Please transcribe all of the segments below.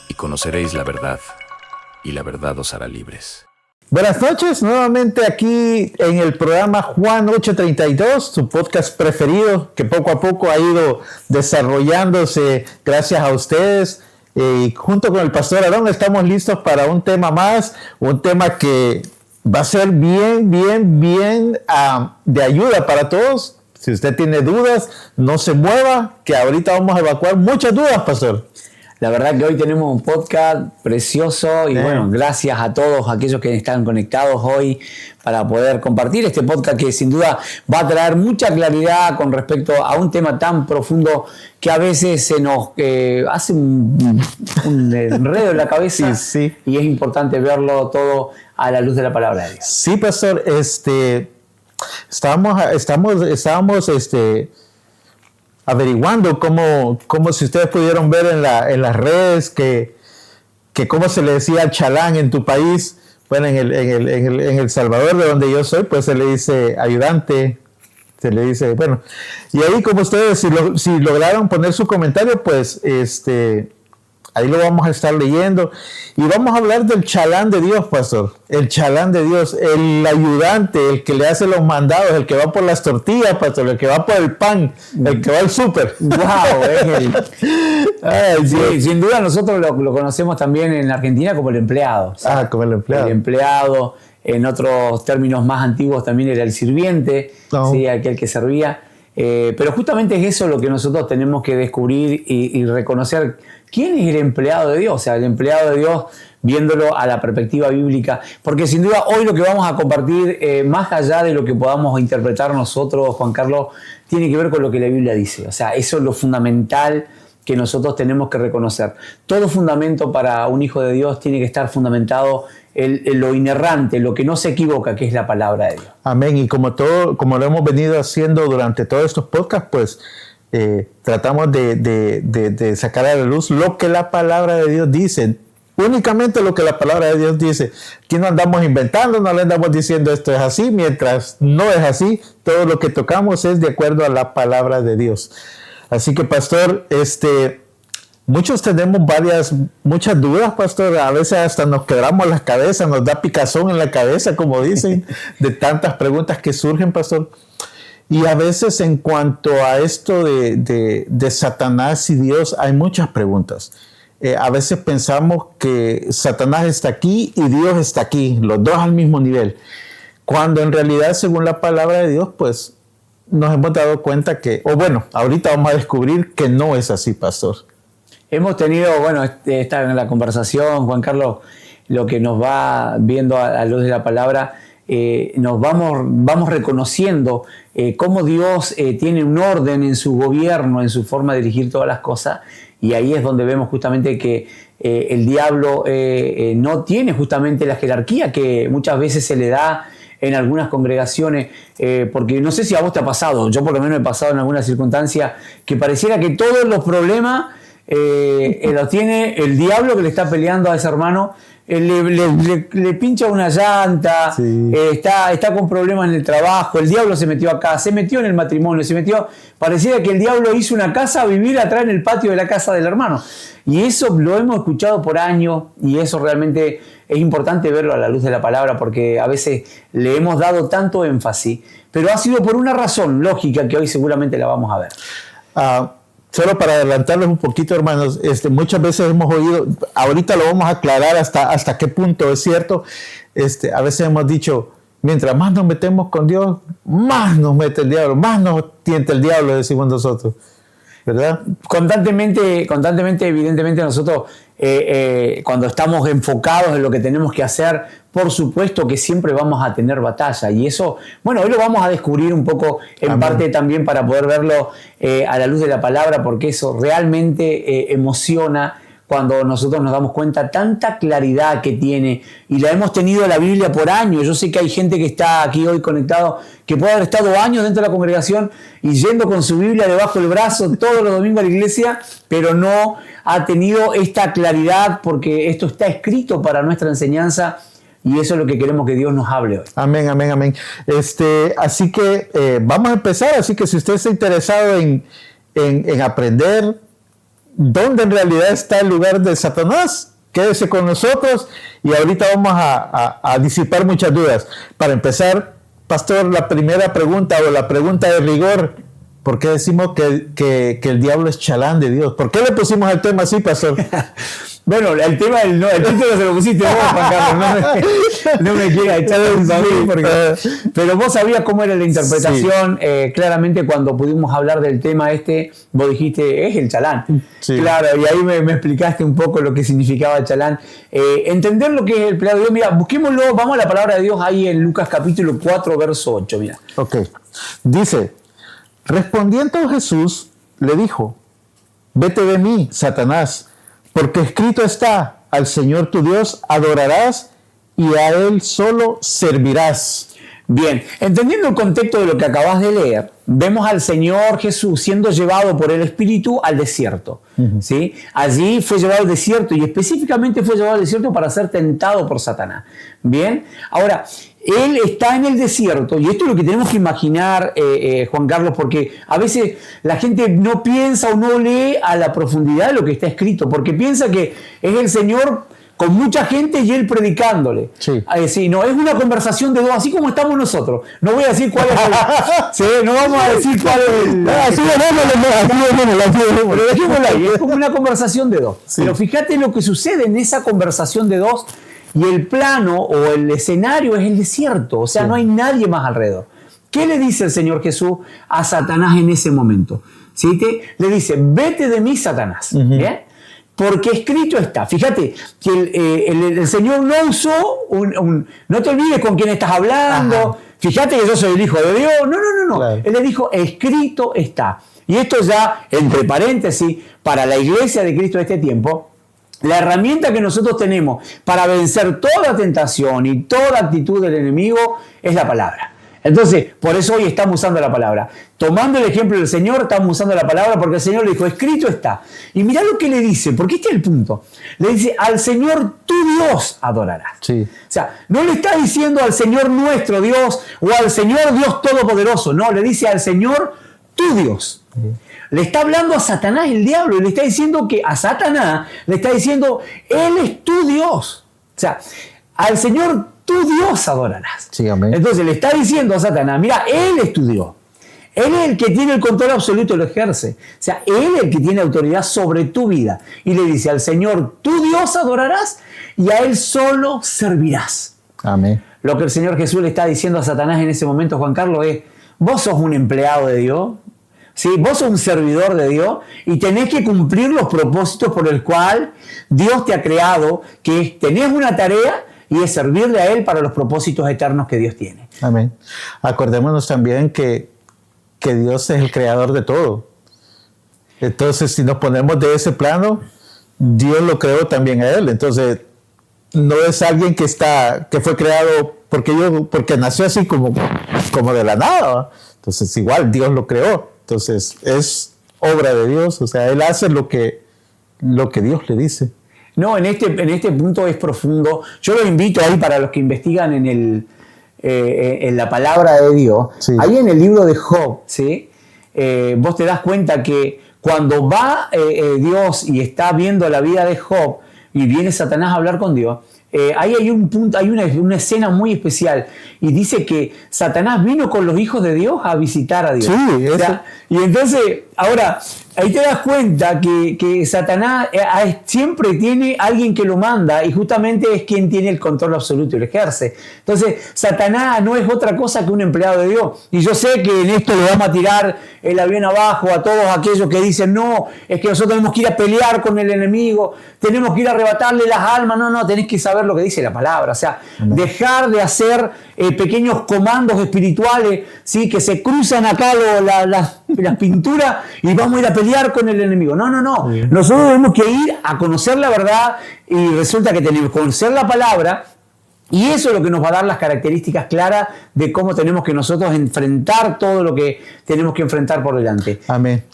Y conoceréis la verdad, y la verdad os hará libres. Buenas noches, nuevamente aquí en el programa Juan 832, su podcast preferido que poco a poco ha ido desarrollándose gracias a ustedes. Y junto con el pastor Aarón estamos listos para un tema más, un tema que va a ser bien de ayuda para todos. Si usted tiene dudas, no se mueva, que ahorita vamos a evacuar muchas dudas, pastor. La verdad que hoy tenemos un podcast precioso y bueno, gracias a todos aquellos que están conectados hoy para poder compartir este podcast que sin duda va a traer mucha claridad con respecto a un tema tan profundo que a veces se nos hace un enredo en la cabeza. Sí. Y es importante verlo todo a la luz de la palabra de Dios. Sí, pastor, estábamos averiguando cómo si ustedes pudieron ver en las redes que cómo se le decía al chalán en tu país. Bueno, en El Salvador, de donde yo soy, pues se le dice ayudante, se le dice, bueno, y ahí como ustedes, si lograron poner su comentario, pues ahí lo vamos a estar leyendo y vamos a hablar del chalán de Dios, pastor. El chalán de Dios, el ayudante, el que le hace los mandados, el que va por las tortillas, pastor, el que va por el pan, el que va al súper. ¡Wow! Sí, sin duda nosotros lo conocemos también en Argentina como el empleado. ¿Sabes? Como el empleado. El empleado, en otros términos más antiguos también era el sirviente, ¿sí? Aquel que servía. Pero justamente es eso lo que nosotros tenemos que descubrir y reconocer. ¿Quién es el empleado de Dios? O sea, el empleado de Dios viéndolo a la perspectiva bíblica. Porque sin duda hoy lo que vamos a compartir, más allá de lo que podamos interpretar nosotros, Juan Carlos, tiene que ver con lo que la Biblia dice. O sea, eso es lo fundamental que nosotros tenemos que reconocer. Todo fundamento para un hijo de Dios tiene que estar fundamentado en lo inerrante, lo que no se equivoca, que es la palabra de Dios. Amén. Y como lo hemos venido haciendo durante todos estos podcasts, pues tratamos de sacar a la luz lo que la palabra de Dios dice. Únicamente lo que la palabra de Dios dice. Aquí no andamos inventando, no le andamos diciendo esto es así, mientras no es así. Todo lo que tocamos es de acuerdo a la palabra de Dios. Así que, pastor, muchos tenemos muchas dudas, pastor. A veces hasta nos quebramos la cabeza, nos da picazón en la cabeza, como dicen, de tantas preguntas que surgen, pastor. Y a veces en cuanto a esto de Satanás y Dios, hay muchas preguntas. A veces pensamos que Satanás está aquí y Dios está aquí, los dos al mismo nivel. Cuando en realidad, según la palabra de Dios, pues nos hemos dado cuenta ahorita vamos a descubrir que no es así, pastor. Hemos tenido, esta en la conversación, Juan Carlos, lo que nos va viendo a la luz de la palabra, nos vamos reconociendo cómo Dios tiene un orden en su gobierno, en su forma de dirigir todas las cosas, y ahí es donde vemos justamente que el diablo no tiene justamente la jerarquía que muchas veces se le da en algunas congregaciones, porque no sé si a vos te ha pasado, yo por lo menos he pasado en alguna circunstancia que pareciera que todos los problemas los tiene el diablo que le está peleando a ese hermano. Le pincha una llanta, sí. Está con problemas en el trabajo, el diablo se metió acá, se metió en el matrimonio, pareciera que el diablo hizo una casa a vivir atrás en el patio de la casa del hermano. Y eso lo hemos escuchado por años y eso realmente es importante verlo a la luz de la palabra porque a veces le hemos dado tanto énfasis, pero ha sido por una razón lógica que hoy seguramente la vamos a ver. Solo para adelantarles un poquito, hermanos, muchas veces hemos oído, ahorita lo vamos a aclarar hasta qué punto es cierto, a veces hemos dicho, mientras más nos metemos con Dios, más nos mete el diablo, más nos tienta el diablo, decimos nosotros, ¿verdad? Constantemente, evidentemente nosotros, cuando estamos enfocados en lo que tenemos que hacer, por supuesto que siempre vamos a tener batalla. Y eso, hoy lo vamos a descubrir un poco en parte también para poder verlo a la luz de la palabra, porque eso realmente emociona cuando nosotros nos damos cuenta tanta claridad que tiene, y la hemos tenido la Biblia por años. Yo sé que hay gente que está aquí hoy conectado, que puede haber estado años dentro de la congregación y yendo con su Biblia debajo del brazo todos los domingos a la iglesia, pero no ha tenido esta claridad, porque esto está escrito para nuestra enseñanza. Y eso es lo que queremos que Dios nos hable hoy. Amén, amén, amén. Así que vamos a empezar. Así que si usted está interesado en aprender dónde en realidad está el lugar de Satanás, quédese con nosotros y ahorita vamos a disipar muchas dudas. Para empezar, pastor, la primera pregunta o la pregunta de rigor: ¿por qué decimos que el diablo es chalán de Dios? ¿Por qué le pusimos el tema así, pastor? Bueno, el tema el título se lo pusiste vos, Juan Carlos. No me quieras echar a mí, pero vos sabías cómo era la interpretación. Sí. Claramente, cuando pudimos hablar del tema vos dijiste, es el chalán. Sí. Claro, y ahí me explicaste un poco lo que significaba el chalán. Entender lo que es el empleado de Dios. Mira, busquémoslo, vamos a la palabra de Dios ahí en Lucas capítulo 4, verso 8. Mira. Ok. Dice: respondiendo Jesús, le dijo: vete de mí, Satanás, porque escrito está: al Señor tu Dios adorarás y a Él solo servirás. Bien, entendiendo el contexto de lo que acabas de leer, vemos al Señor Jesús siendo llevado por el Espíritu al desierto. ¿Sí? Allí fue llevado al desierto y específicamente fue llevado al desierto para ser tentado por Satanás. Bien, ahora, Él está en el desierto y esto es lo que tenemos que imaginar, Juan Carlos, porque a veces la gente no piensa o no lee a la profundidad de lo que está escrito, porque piensa que es el Señor con mucha gente y Él predicándole. Sí. Sí, no, es una conversación de dos, así como estamos nosotros. No voy a decir cuál es el... Sí, no vamos a decir cuál es el... Pero dejémoslo ahí, es como una conversación de dos. Sí. Pero fíjate lo que sucede en esa conversación de dos y el plano o el escenario es el desierto. O sea, sí, no hay nadie más alrededor. ¿Qué le dice el Señor Jesús a Satanás en ese momento? ¿Sí? Le dice: vete de mí, Satanás. ¿Bien? Porque escrito está. Fíjate que el Señor no usó no te olvides con quién estás hablando. Ajá. Fíjate que yo soy el Hijo de Dios. No. Claro. Él le dijo: escrito está. Y esto ya, entre paréntesis, para la iglesia de Cristo de este tiempo, la herramienta que nosotros tenemos para vencer toda tentación y toda actitud del enemigo es la palabra. Entonces, por eso hoy estamos usando la palabra. Tomando el ejemplo del Señor, estamos usando la palabra porque el Señor le dijo: escrito está. Y mirá lo que le dice, porque este es el punto. Le dice: al Señor tu Dios adorarás. Sí. O sea, no le está diciendo al Señor nuestro Dios o al Señor Dios Todopoderoso. No, le dice: al Señor tu Dios. Sí. Le está hablando a Satanás, el diablo, y le está diciendo que a Satanás le está diciendo: Él es tu Dios. O sea, al Señor tu Dios adorarás. Sí, amén. Entonces le está diciendo a Satanás: mira, Él es tu Dios. Él es el que tiene el control absoluto y lo ejerce. O sea, Él es el que tiene autoridad sobre tu vida. Y le dice: al Señor tu Dios adorarás y a Él solo servirás. Amén. Lo que el Señor Jesús le está diciendo a Satanás en ese momento, Juan Carlos, es: vos sos un empleado de Dios. ¿Sí? Vos sos un servidor de Dios y tenés que cumplir los propósitos por el cual Dios te ha creado, que tenés una tarea y es servirle a Él para los propósitos eternos que Dios tiene. Amén. Acordémonos también que Dios es el creador de todo. Entonces, si nos ponemos de ese plano, Dios lo creó también a Él. Entonces, no es alguien que fue creado porque nació así como de la nada. Entonces, igual Dios lo creó. Entonces, es obra de Dios. O sea, Él hace lo que Dios le dice. No, en este punto es profundo. Yo los invito ahí para los que investigan en la palabra de Dios. Sí. Ahí en el libro de Job, ¿sí? Vos te das cuenta que cuando va Dios y está viendo la vida de Job y viene Satanás a hablar con Dios, ahí hay un punto, hay una escena muy especial y dice que Satanás vino con los hijos de Dios a visitar a Dios. Sí, o sea, y entonces, ahora, ahí te das cuenta que Satanás siempre tiene alguien que lo manda y justamente es quien tiene el control absoluto y lo ejerce. Entonces, Satanás no es otra cosa que un empleado de Dios. Y yo sé que en esto le vamos a tirar el avión abajo a todos aquellos que dicen: no, es que nosotros tenemos que ir a pelear con el enemigo, tenemos que ir a arrebatarle las almas. No, tenés que saber lo que dice la palabra. O sea, dejar de hacer pequeños comandos espirituales, ¿sí? Que se cruzan acá las pinturas y vamos a ir a pelear con el enemigo. No. Nosotros tenemos que ir a conocer la verdad y resulta que tenemos que conocer la palabra y eso es lo que nos va a dar las características claras de cómo tenemos que nosotros enfrentar todo lo que tenemos que enfrentar por delante. Amén.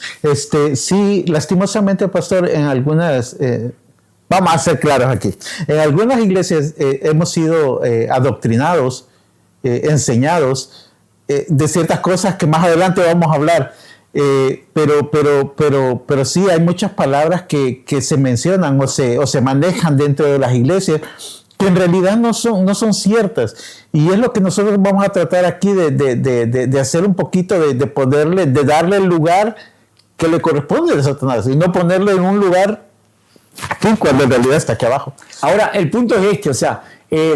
Sí, lastimosamente, pastor, en algunas Vamos a ser claros aquí. En algunas iglesias hemos sido adoctrinados, enseñados de ciertas cosas que más adelante vamos a hablar. Pero sí hay muchas palabras que se mencionan o se manejan dentro de las iglesias que en realidad no son ciertas. Y es lo que nosotros vamos a tratar aquí de hacer un poquito, de darle el lugar que le corresponde a Satanás y no ponerlo en un lugar aquí cuando en realidad está aquí abajo. Ahora, el punto es este, o sea,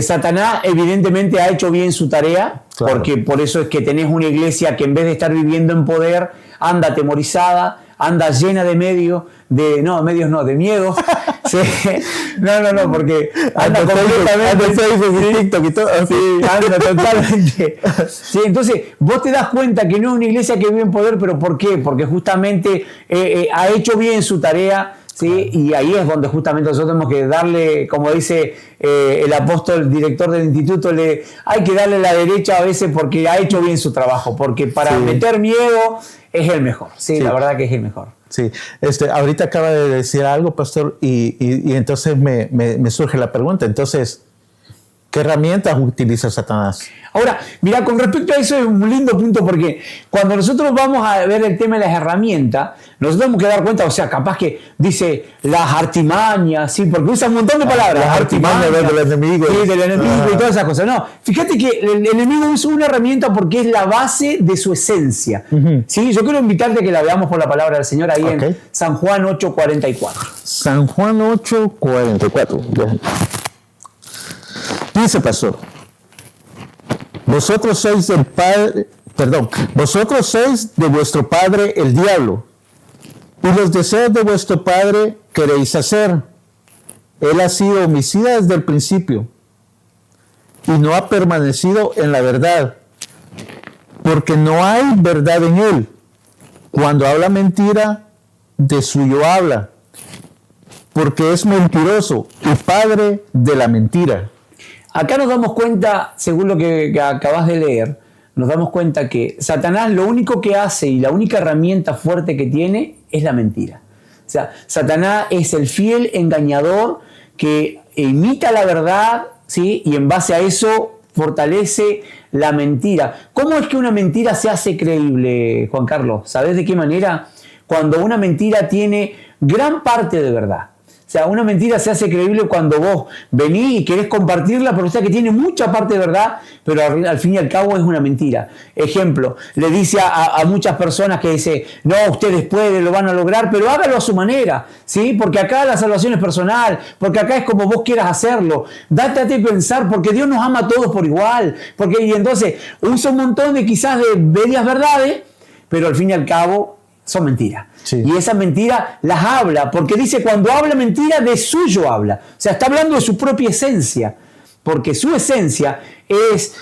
Satanás evidentemente ha hecho bien su tarea, claro, porque por eso es que tenés una iglesia que en vez de estar viviendo en poder, anda atemorizada, anda llena de miedo. Sí. No, porque anda completamente. TikTok y todo. Sí, anda totalmente. Sí, entonces, vos te das cuenta que no es una iglesia que vive en poder, pero ¿por qué? Porque justamente ha hecho bien su tarea. ¿Sí? Y ahí es donde justamente nosotros tenemos que darle, como dice el apóstol, director del instituto, hay que darle la derecha a veces porque ha hecho bien su trabajo, porque para meter miedo es el mejor, sí, la verdad que es el mejor. Sí, ahorita acaba de decir algo, pastor, y entonces me surge la pregunta, entonces, ¿qué herramientas utiliza Satanás? Ahora, mira, con respecto a eso es un lindo punto porque cuando nosotros vamos a ver el tema de las herramientas, nosotros tenemos que dar cuenta, o sea, capaz que dice las artimañas, ¿sí? Porque usa un montón de palabras. Las artimañas del enemigo. Sí, del enemigo y todas esas cosas. No, fíjate que el enemigo usa una herramienta porque es la base de su esencia. ¿Sí? Yo quiero invitarte a que la veamos por la palabra del Señor ahí en San Juan 8:44. San Juan 8:44. Dice, pastor, vosotros sois de vuestro padre el diablo, y los deseos de vuestro padre queréis hacer. Él ha sido homicida desde el principio, y no ha permanecido en la verdad, porque no hay verdad en él. Cuando habla mentira, de suyo habla, porque es mentiroso y padre de la mentira. Acá nos damos cuenta, según lo que acabas de leer, nos damos cuenta que Satanás lo único que hace y la única herramienta fuerte que tiene es la mentira. O sea, Satanás es el fiel engañador que imita la verdad, ¿sí? Y en base a eso fortalece la mentira. ¿Cómo es que una mentira se hace creíble, Juan Carlos? ¿Sabés de qué manera? Cuando una mentira tiene gran parte de verdad. O sea, una mentira se hace creíble cuando vos venís y querés compartirla, pero o sea que tiene mucha parte de verdad, pero al fin y al cabo es una mentira. Ejemplo, le dice a muchas personas que dice, no, ustedes pueden, lo van a lograr, pero hágalo a su manera, ¿sí? Porque acá la salvación es personal, porque acá es como vos quieras hacerlo. Date a pensar, porque Dios nos ama a todos por igual. Y entonces usa un montón de quizás de medias verdades, pero al fin y al cabo son mentiras. Sí. Y esas mentiras las habla, porque dice cuando habla mentira, de suyo habla. O sea, está hablando de su propia esencia, porque su esencia es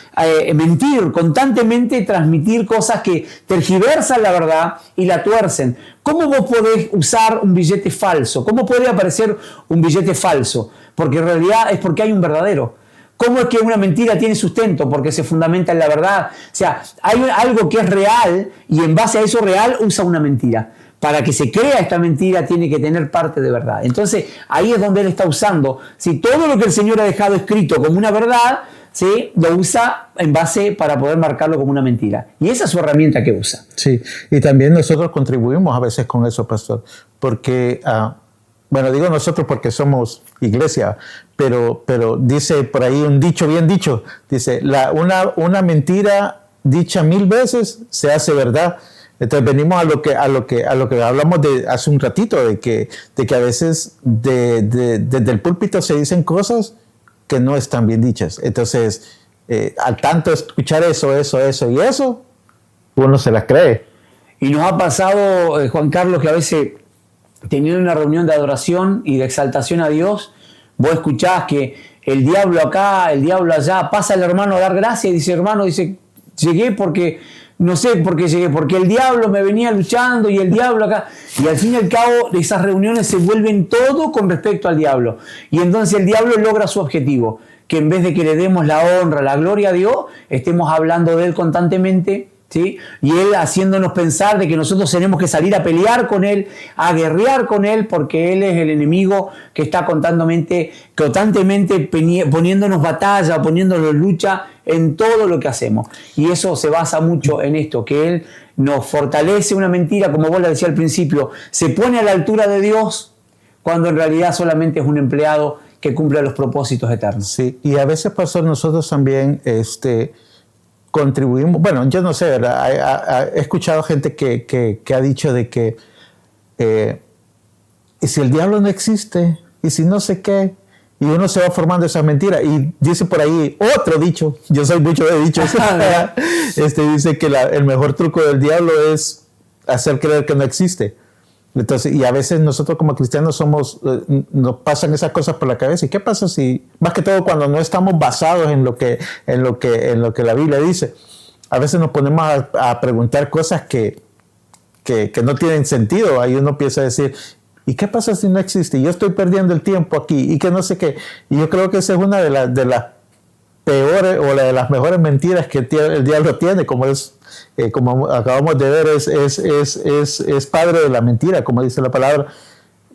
mentir, constantemente transmitir cosas que tergiversan la verdad y la tuercen. ¿Cómo vos podés usar un billete falso? ¿Cómo puede aparecer un billete falso? Porque en realidad es porque hay un verdadero. ¿Cómo es que una mentira tiene sustento? Porque se fundamenta en la verdad. O sea, hay algo que es real y en base a eso real usa una mentira. Para que se crea esta mentira tiene que tener parte de verdad. Entonces ahí es donde él está usando. Si todo lo que el Señor ha dejado escrito como una verdad, ¿sí? Lo usa en base para poder marcarlo como una mentira. Y esa es su herramienta que usa. Sí, y también nosotros contribuimos a veces con eso, pastor. Porque, bueno, digo nosotros porque somos iglesia, pero dice por ahí un dicho bien dicho. Dice, una mentira dicha 1000 veces se hace verdad. Entonces venimos a lo que hablamos de hace un ratito, de que a veces desde el púlpito se dicen cosas que no están bien dichas. Entonces, al tanto escuchar eso, uno se las cree. Y nos ha pasado, Juan Carlos, que a veces teniendo una reunión de adoración y de exaltación a Dios, vos escuchás que el diablo acá, el diablo allá, pasa el hermano a dar gracia y dice, hermano, llegué porque... No sé por qué llegué, porque el diablo me venía luchando y el diablo acá. Y al fin y al cabo, esas reuniones se vuelven todo con respecto al diablo. Y entonces el diablo logra su objetivo, que en vez de que le demos la honra, la gloria a Dios, estemos hablando de él constantemente, ¿sí? Y él haciéndonos pensar de que nosotros tenemos que salir a pelear con él, a guerrear con él, porque él es el enemigo que está constantemente poniéndonos batalla, poniéndonos lucha en todo lo que hacemos. Y eso se basa mucho en esto, que él nos fortalece una mentira, como vos le decías al principio, se pone a la altura de Dios, cuando en realidad solamente es un empleado que cumple los propósitos eternos. Sí, y a veces, pastor, nosotros también contribuimos, bueno, yo no sé, ¿verdad? He escuchado gente que ha dicho de que y si el diablo no existe, y si no sé qué, y uno se va formando esa mentira, y dice por ahí otro dicho, yo soy mucho de dichos, dice que el mejor truco del diablo es hacer creer que no existe. Entonces, y a veces nosotros como cristianos nos pasan esas cosas por la cabeza. ¿Y qué pasa si, más que todo cuando no estamos basados en lo que la Biblia dice? A veces nos ponemos a preguntar cosas que no tienen sentido. Ahí uno empieza a decir, ¿y qué pasa si no existe? Yo estoy perdiendo el tiempo aquí y que no sé qué. Y yo creo que esa es una de las peores o de las mejores mentiras que el diablo tiene, como acabamos de ver, es padre de la mentira, como dice la palabra,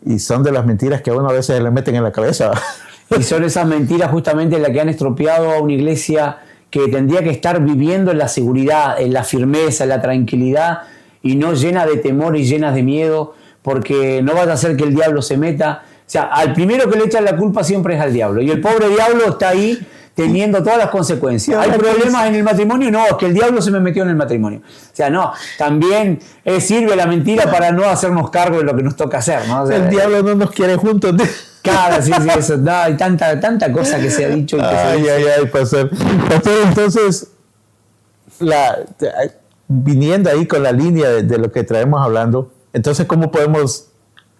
y son de las mentiras que a uno a veces le meten en la cabeza. Y son esas mentiras justamente las que han estropeado a una iglesia que tendría que estar viviendo en la seguridad, en la firmeza, en la tranquilidad, y no llena de temor y llena de miedo, porque no vaya a ser que el diablo se meta. O sea, al primero que le echan la culpa siempre es al diablo, y el pobre diablo está ahí teniendo todas las consecuencias. ¿Hay problemas en el matrimonio? No, es que el diablo se me metió en el matrimonio. O sea, no, también sirve la mentira para no hacernos cargo de lo que nos toca hacer, ¿no? O sea, el diablo no nos quiere juntos. Claro, sí, eso. No, hay tanta cosa que se ha dicho. Y que pastor, entonces, viniendo ahí con la línea de lo que traemos hablando, entonces, ¿cómo podemos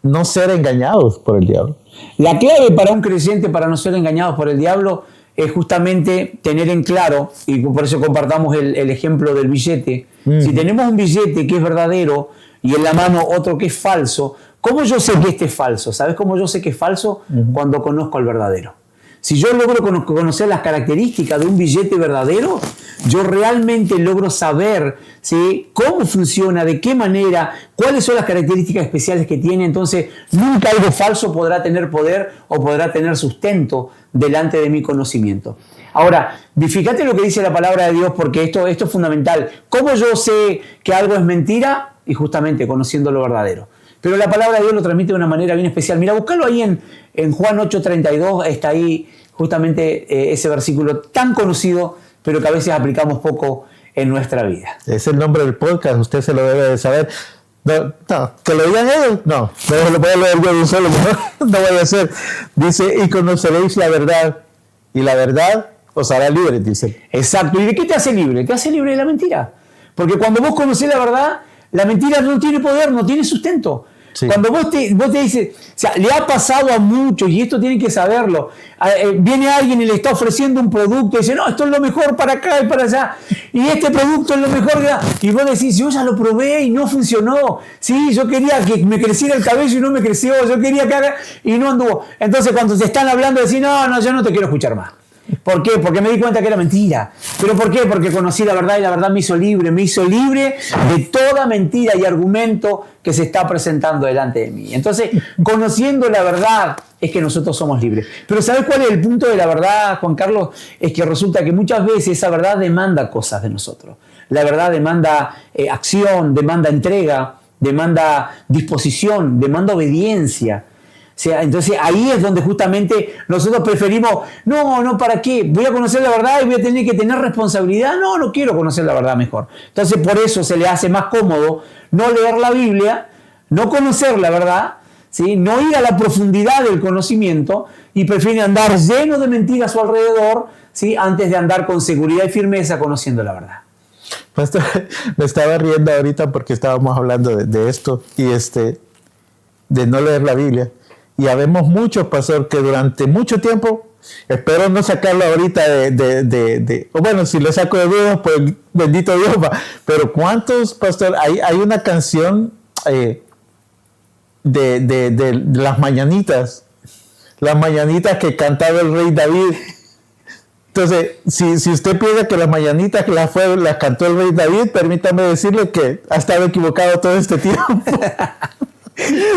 no ser engañados por el diablo? La clave para un creyente, para no ser engañados por el diablo, es justamente tener en claro, y por eso compartamos el ejemplo del billete. Si tenemos un billete que es verdadero y en la mano otro que es falso, ¿cómo yo sé que este es falso? ¿Sabes cómo yo sé que es falso? Cuando conozco al verdadero. Si yo logro conocer las características de un billete verdadero, yo realmente logro saber, ¿sí?, cómo funciona, de qué manera, cuáles son las características especiales que tiene. Entonces, nunca algo falso podrá tener poder o podrá tener sustento delante de mi conocimiento. Ahora, fíjate lo que dice la palabra de Dios, porque esto es fundamental. ¿Cómo yo sé que algo es mentira? Y justamente conociendo lo verdadero. Pero la palabra de Dios lo transmite de una manera bien especial. Mira, búscalo ahí en Juan 8:32, está ahí justamente ese versículo tan conocido, pero que a veces aplicamos poco en nuestra vida. Es el nombre del podcast, usted se lo debe de saber. No, que lo digan ellos, no lo voy a leer yo de un solo, no voy a hacer. Dice, y conoceréis la verdad, y la verdad os hará libres, dice. Exacto, ¿y de qué te hace libre? Te hace libre de la mentira. Porque cuando vos conocés la verdad, la mentira no tiene poder, no tiene sustento. Sí. Cuando vos te dices, o sea, le ha pasado a muchos, y esto tienen que saberlo, viene alguien y le está ofreciendo un producto y dice, no, esto es lo mejor para acá y para allá, y este producto es lo mejor, y vos decís, yo ya lo probé y no funcionó, sí, yo quería que me creciera el cabello y no me creció, yo quería que haga, y no anduvo. Entonces cuando te están hablando, decís, no, yo no te quiero escuchar más. ¿Por qué? Porque me di cuenta que era mentira. ¿Pero por qué? Porque conocí la verdad y la verdad me hizo libre de toda mentira y argumento que se está presentando delante de mí. Entonces, conociendo la verdad es que nosotros somos libres. Pero ¿sabes cuál es el punto de la verdad, Juan Carlos? Es que resulta que muchas veces esa verdad demanda cosas de nosotros. La verdad demanda acción, demanda entrega, demanda disposición, demanda obediencia. O sea, entonces ahí es donde justamente nosotros preferimos, no, ¿para qué? Voy a conocer la verdad y voy a tener que tener responsabilidad. No quiero conocer la verdad mejor. Entonces por eso se le hace más cómodo no leer la Biblia, no conocer la verdad, ¿sí?, no ir a la profundidad del conocimiento, y prefieren andar lleno de mentiras a su alrededor, ¿sí?, antes de andar con seguridad y firmeza conociendo la verdad. Pastor, me estaba riendo ahorita porque estábamos hablando de esto y de no leer la Biblia. Y habemos muchos, pastor, que durante mucho tiempo, espero no sacarlo ahorita o bueno, si lo saco de dudas, pues bendito Dios, pero ¿cuántos, pastor? Hay una canción de las mañanitas que cantaba el rey David. Entonces, si usted piensa que las mañanitas las cantó el rey David, permítame decirle que ha estado equivocado todo este tiempo.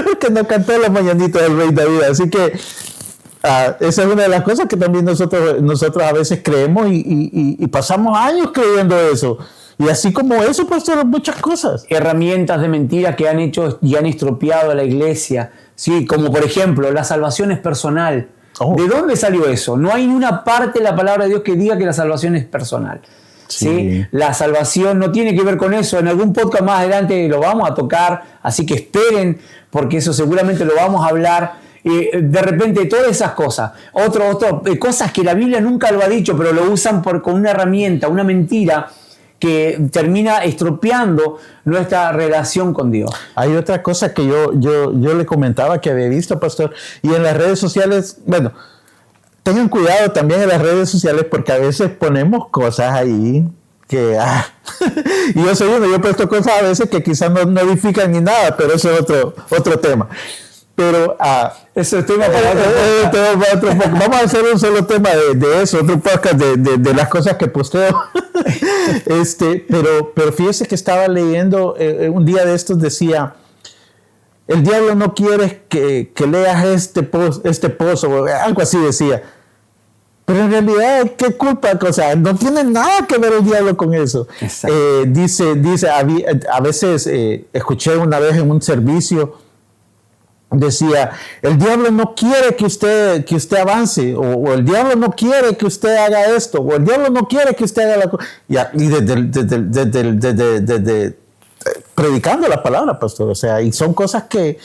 Porque no cantó las mañanitas del rey David. Así que esa es una de las cosas que también nosotros a veces creemos y pasamos años creyendo eso. Y así como eso, pues son muchas cosas. Herramientas de mentira que han hecho y han estropeado a la iglesia. Sí, como por ejemplo, la salvación es personal. Oh. ¿De dónde salió eso? No hay ni una parte de la palabra de Dios que diga que la salvación es personal. ¿Sí? La salvación no tiene que ver con eso. En algún podcast más adelante lo vamos a tocar, así que esperen, porque eso seguramente lo vamos a hablar. De repente todas esas cosas, cosas que la Biblia nunca lo ha dicho, pero lo usan con una herramienta, una mentira que termina estropeando nuestra relación con Dios. Hay otra cosa que yo le comentaba que había visto, pastor, y en las redes sociales, bueno, tengan cuidado también en las redes sociales porque a veces ponemos cosas ahí que, y yo soy uno, yo he puesto cosas a veces que quizás no edifican ni nada, pero eso es otro tema. Pero ese es tema para otro podcast. Vamos a hacer un solo tema de eso, otro podcast de las cosas que posteo. Pero fíjese que estaba leyendo un día de estos, decía: el diablo no quiere que leas este post, o algo así decía. Pero en realidad, ¿qué culpa? O sea, no tiene nada que ver el diablo con eso. Dice, a veces escuché una vez en un servicio, decía: el diablo no quiere que usted avance, o el diablo no quiere que usted haga esto, o el diablo no quiere que usted haga la cosa. Y desde predicando la palabra, pastor. O sea, y son cosas que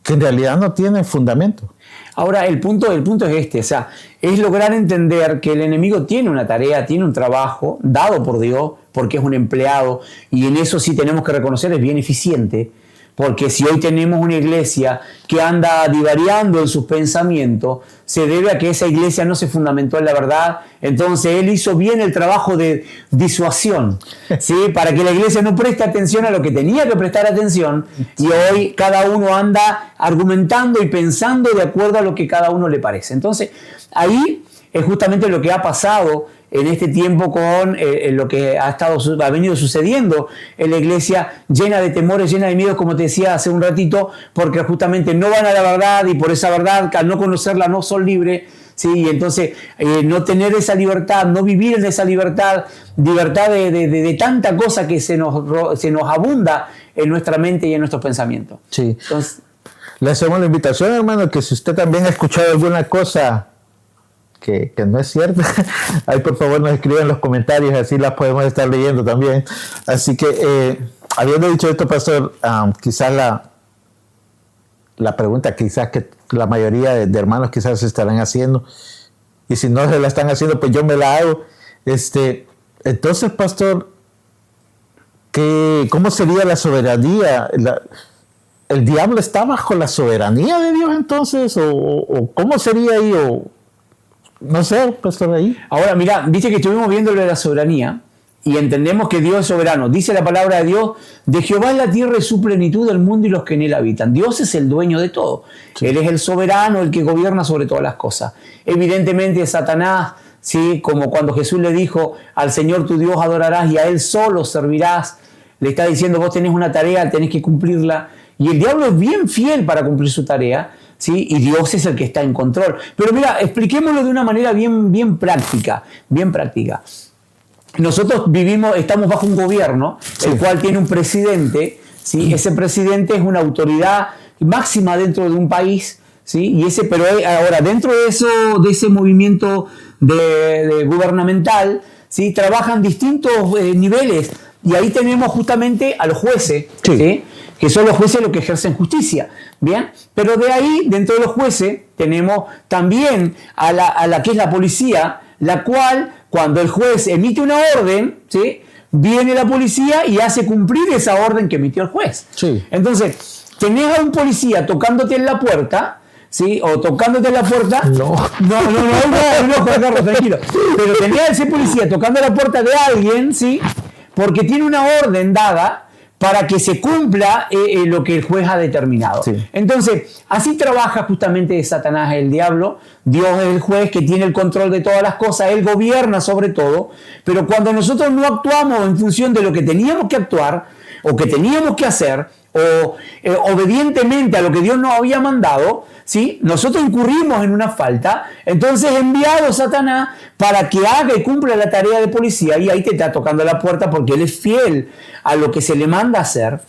en realidad no tienen fundamento. Ahora, el punto es este, o sea, es lograr entender que el enemigo tiene una tarea, tiene un trabajo dado por Dios, porque es un empleado, y en eso sí tenemos que reconocer, es bien eficiente. Porque si hoy tenemos una iglesia que anda divariando en sus pensamientos, se debe a que esa iglesia no se fundamentó en la verdad. Entonces él hizo bien el trabajo de disuasión, ¿sí? Para que la iglesia no preste atención a lo que tenía que prestar atención. Y hoy cada uno anda argumentando y pensando de acuerdo a lo que cada uno le parece. Entonces ahí es justamente lo que ha pasado en este tiempo con lo que ha venido sucediendo en la iglesia, llena de temores, llena de miedos, como te decía hace un ratito, porque justamente no van a la verdad y por esa verdad, al no conocerla, no son libres. Sí, y entonces no tener esa libertad, no vivir en esa libertad de tanta cosa que se nos abunda en nuestra mente y en nuestros pensamientos. Sí. Entonces, le hacemos la invitación, hermano, que si usted también ha escuchado alguna cosa que no es cierto, ahí por favor nos escriben en los comentarios, así las podemos estar leyendo también. Así que, habiendo dicho esto, pastor, quizás la pregunta quizás que la mayoría de hermanos quizás se estarán haciendo, y si no se la están haciendo, pues yo me la hago. Entonces, pastor, ¿cómo sería la soberanía? ¿El diablo está bajo la soberanía de Dios entonces? ¿O cómo sería ahí? No sé, pastor, ahí. Ahora, mira, viste que estuvimos viendo lo de la soberanía y entendemos que Dios es soberano. Dice la palabra de Dios: de Jehová es la tierra y su plenitud, el mundo y los que en él habitan. Dios es el dueño de todo. Sí. Él es el soberano, el que gobierna sobre todas las cosas. Evidentemente, Satanás, ¿sí? Como cuando Jesús le dijo: al Señor tu Dios adorarás y a él solo servirás. Le está diciendo: vos tenés una tarea, tenés que cumplirla. Y el diablo es bien fiel para cumplir su tarea, ¿sí? Y Dios es el que está en control. Pero mira, expliquémoslo de una manera bien práctica, bien práctica. Nosotros estamos bajo un gobierno, sí, el cual tiene un presidente, ¿sí? Ese presidente es una autoridad máxima dentro de un país, ¿sí? Pero ahora, dentro de ese movimiento gubernamental, ¿sí? Trabajan distintos niveles, y ahí tenemos justamente a los jueces, sí, ¿sí? Que son los jueces los que ejercen justicia, ¿bien? Pero de ahí, dentro de los jueces, tenemos también a la que es la policía, la cual, cuando el juez emite una orden, ¿sí? Viene la policía y hace cumplir esa orden que emitió el juez. Sí. Entonces, tenés a un policía tocándote en la puerta, ¿sí? O tocándote en la puerta. No, Juan Carlos, tranquilo. Pero tenés a ese policía tocando la puerta de alguien, ¿sí? Porque tiene una orden dada para que se cumpla lo que el juez ha determinado. Sí. Entonces, así trabaja justamente Satanás, el diablo. Dios es el juez que tiene el control de todas las cosas, Él gobierna sobre todo, pero cuando nosotros no actuamos en función de lo que teníamos que actuar, o que teníamos que hacer, o obedientemente a lo que Dios nos había mandado, ¿sí? Nosotros incurrimos en una falta, entonces enviado Satanás para que haga y cumpla la tarea de policía, y ahí te está tocando la puerta porque él es fiel a lo que se le manda hacer.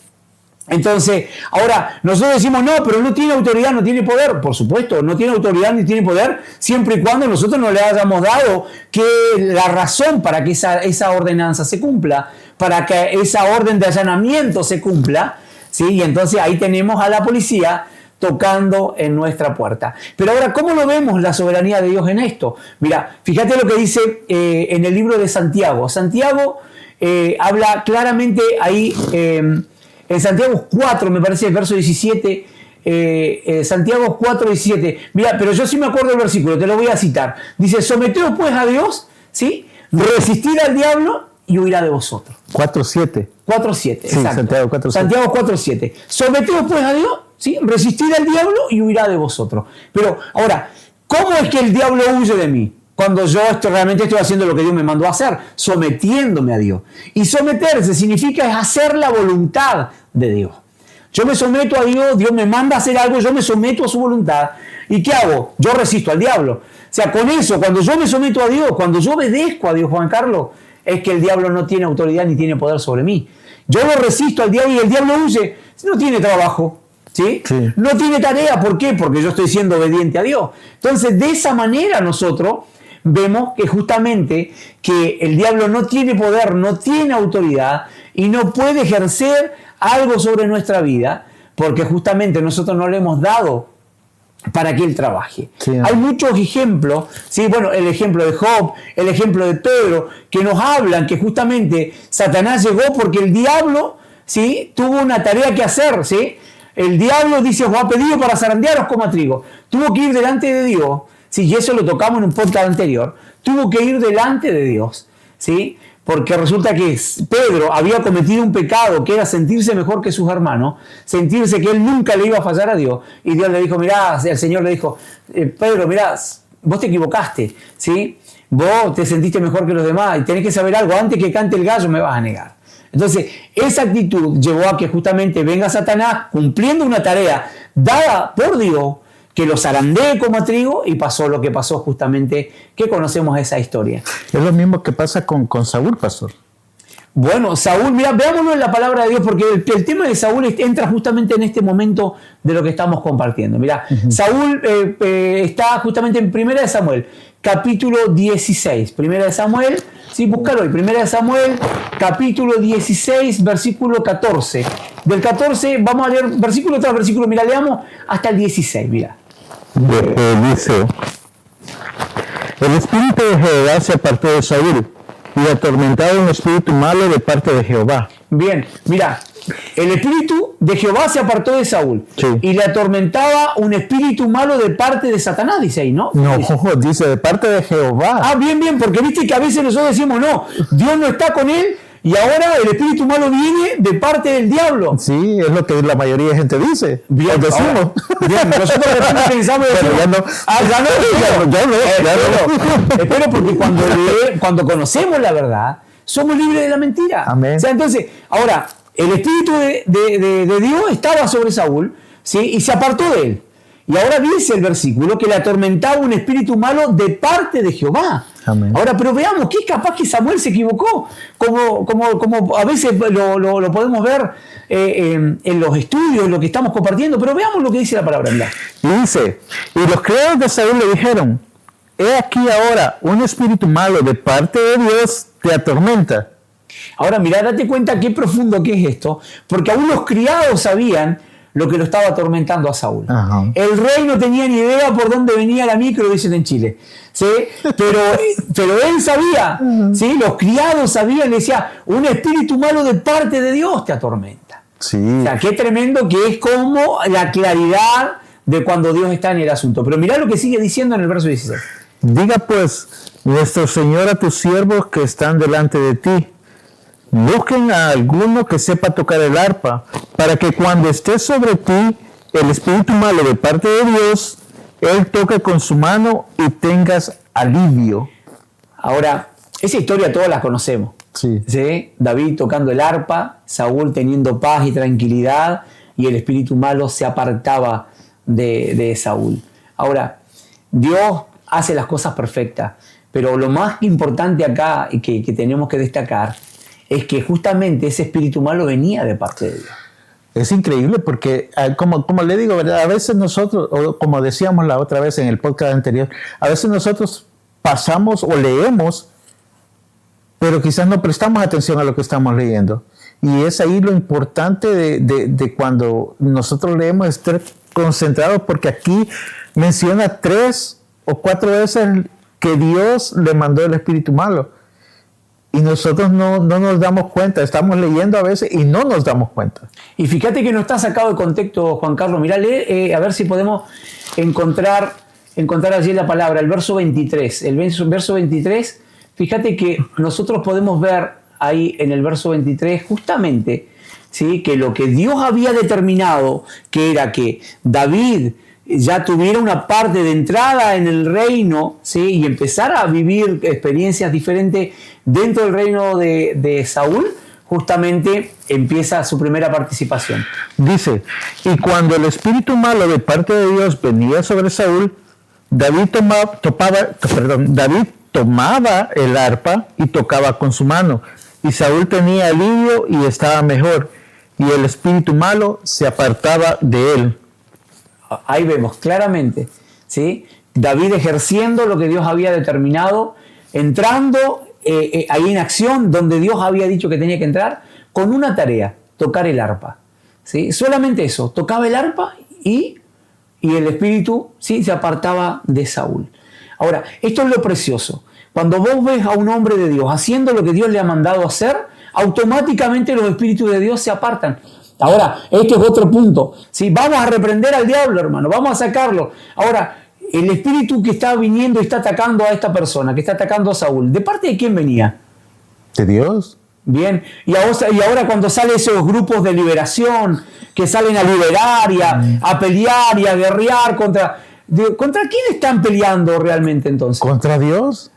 Entonces, ahora, nosotros decimos, no, pero no tiene autoridad, no tiene poder. Por supuesto, no tiene autoridad ni tiene poder, siempre y cuando nosotros no le hayamos dado que la razón para que esa ordenanza se cumpla, para que esa orden de allanamiento se cumpla, ¿sí? Y entonces ahí tenemos a la policía tocando en nuestra puerta. Pero ahora, ¿cómo lo vemos la soberanía de Dios en esto? Mira, fíjate lo que dice en el libro de Santiago. Santiago habla claramente ahí, en Santiago 4, me parece, el verso 17, Santiago 4, 17. Mira, pero yo sí me acuerdo del versículo, te lo voy a citar. Dice, someteos pues a Dios, ¿sí? Resistid al diablo y huirá de vosotros. 4:7. 4:7, Sí, exacto. Santiago 4:7. Santiago 4:7. Someteos pues a Dios, ¿sí? Resistid al diablo y huirá de vosotros. Pero ahora, ¿cómo es que el diablo huye de mí? Cuando yo realmente estoy haciendo lo que Dios me mandó a hacer, sometiéndome a Dios. Y someterse significa es hacer la voluntad de Dios. Yo me someto a Dios, Dios me manda a hacer algo, yo me someto a su voluntad. ¿Y qué hago? Yo resisto al diablo. O sea, con eso, cuando yo me someto a Dios, cuando yo obedezco a Dios, Juan Carlos, es que el diablo no tiene autoridad ni tiene poder sobre mí. Yo lo resisto al diablo y el diablo huye. No tiene trabajo. ¿Sí? Sí. No tiene tarea. ¿Por qué? Porque yo estoy siendo obediente a Dios. Entonces, de esa manera nosotros vemos que justamente que el diablo no tiene poder, no tiene autoridad y no puede ejercer algo sobre nuestra vida porque justamente nosotros no le hemos dado para que él trabaje. Sí. Hay muchos ejemplos, ¿sí? Bueno, el ejemplo de Job, el ejemplo de Pedro, que nos hablan que justamente Satanás llegó porque el diablo, ¿sí? Tuvo una tarea que hacer, ¿sí? El diablo, dice, os ha pedido para zarandearos como trigo. Tuvo que ir delante de Dios, ¿sí? Y eso lo tocamos en un podcast anterior. Tuvo que ir delante de Dios, ¿sí? Porque resulta que Pedro había cometido un pecado que era sentirse mejor que sus hermanos, sentirse que él nunca le iba a fallar a Dios. Y Dios le dijo, mirá, el Señor le dijo, Pedro, mirá, vos te equivocaste, ¿sí? Vos te sentiste mejor que los demás y tenés que saber algo, antes que cante el gallo me vas a negar. Entonces, esa actitud llevó a que justamente venga Satanás cumpliendo una tarea dada por Dios, que lo zarandee como a trigo, y pasó lo que pasó justamente, que conocemos esa historia. Es lo mismo que pasa con Saúl, pastor. Bueno, Saúl, mira, veámoslo en la palabra de Dios, porque el tema de Saúl entra justamente en este momento de lo que estamos compartiendo. Mira, Saúl está justamente en 1 de Samuel, capítulo 16. 1 de Samuel, sí, búscalo hoy. 1 de Samuel, capítulo 16, versículo 14. Del 14 vamos a leer versículo tras versículo. Mira, leamos hasta el 16, mira. Dice, el espíritu de Jehová se apartó de Saúl y atormentaba un espíritu malo de parte de Jehová. Bien, mira, el espíritu de Jehová se apartó de Saúl, sí, y le atormentaba un espíritu malo de parte de Satanás, dice ahí, ¿no? No, dice de parte de Jehová. Ah, bien, bien, porque viste que a veces nosotros decimos, no, Dios no está con él, y ahora el espíritu malo viene de parte del diablo. Sí, es lo que la mayoría de gente dice. Bien, decimos. Bien, nosotros de repente pensamos y decimos, pero ya no. Ah, ya no. no. Espero porque cuando conocemos la verdad, somos libres de la mentira. Amén. O sea, entonces, ahora, el espíritu de Dios estaba sobre Saúl, ¿sí? Y se apartó de él. Y ahora dice el versículo que le atormentaba un espíritu malo de parte de Jehová. Amén. Ahora, pero veamos, que es capaz que Samuel se equivocó, como a veces lo podemos ver en los estudios, en lo que estamos compartiendo, pero veamos lo que dice la palabra. Mira. Y dice, y los criados de Saúl le dijeron, he aquí ahora un espíritu malo de parte de Dios te atormenta. Ahora, mira, date cuenta qué profundo que es esto, porque aún los criados sabían lo que lo estaba atormentando a Saúl. Ajá. El rey no tenía ni idea por dónde venía la micro, dicen en Chile, ¿sí? Pero él sabía, ¿sí? Los criados sabían, le decía, un espíritu malo de parte de Dios te atormenta. Sí. O sea, qué tremendo que es como la claridad de cuando Dios está en el asunto. Pero mirá lo que sigue diciendo en el verso 16. Diga pues, nuestro Señor a tus siervos que están delante de ti, Busquen a alguno que sepa tocar el arpa, para que cuando esté sobre ti el espíritu malo de parte de Dios, él toque con su mano y tengas alivio. Ahora, esa historia todos la conocemos. Sí. ¿Sí? David tocando el arpa, Saúl teniendo paz y tranquilidad, y el espíritu malo se apartaba de Saúl. Ahora, Dios hace las cosas perfectas, pero lo más importante acá que tenemos que destacar es que justamente ese espíritu malo venía de parte de Dios. Es increíble porque, como le digo, ¿verdad? A veces nosotros, o como decíamos la otra vez en el podcast anterior, a veces nosotros pasamos o leemos, pero quizás no prestamos atención a lo que estamos leyendo. Y es ahí lo importante de cuando nosotros leemos, estar concentrados, porque aquí menciona 3 o 4 veces que Dios le mandó el espíritu malo. Y nosotros no nos damos cuenta, estamos leyendo a veces y no nos damos cuenta. Y fíjate que no está sacado de contexto, Juan Carlos. Mirá, lee, a ver si podemos encontrar allí la palabra, el verso 23. El verso 23, fíjate que nosotros podemos ver ahí en el verso 23 justamente, ¿sí?, que lo que Dios había determinado, que era que David ya tuviera una parte de entrada en el reino, ¿sí?, y empezara a vivir experiencias diferentes dentro del reino de Saúl, justamente empieza su primera participación. Dice, y cuando el espíritu malo de parte de Dios venía sobre Saúl, David tomaba el arpa y tocaba con su mano, y Saúl tenía alivio y estaba mejor, y el espíritu malo se apartaba de él. Ahí vemos claramente, ¿sí?, David ejerciendo lo que Dios había determinado, entrando ahí en acción donde Dios había dicho que tenía que entrar, con una tarea, tocar el arpa, ¿sí? Solamente eso, tocaba el arpa y el espíritu, ¿sí?, se apartaba de Saúl. Ahora, esto es lo precioso. Cuando vos ves a un hombre de Dios haciendo lo que Dios le ha mandado hacer, automáticamente los espíritus de Dios se apartan. Ahora, este es otro punto. ¿Sí? Vamos a reprender al diablo, hermano, vamos a sacarlo. Ahora, el espíritu que está viniendo y está atacando a esta persona, que está atacando a Saúl, ¿de parte de quién venía? De Dios. Bien, y ahora cuando salen esos grupos de liberación, que salen a liberar y a pelear y a guerrear ¿contra quién están peleando realmente entonces? ¿Contra Dios?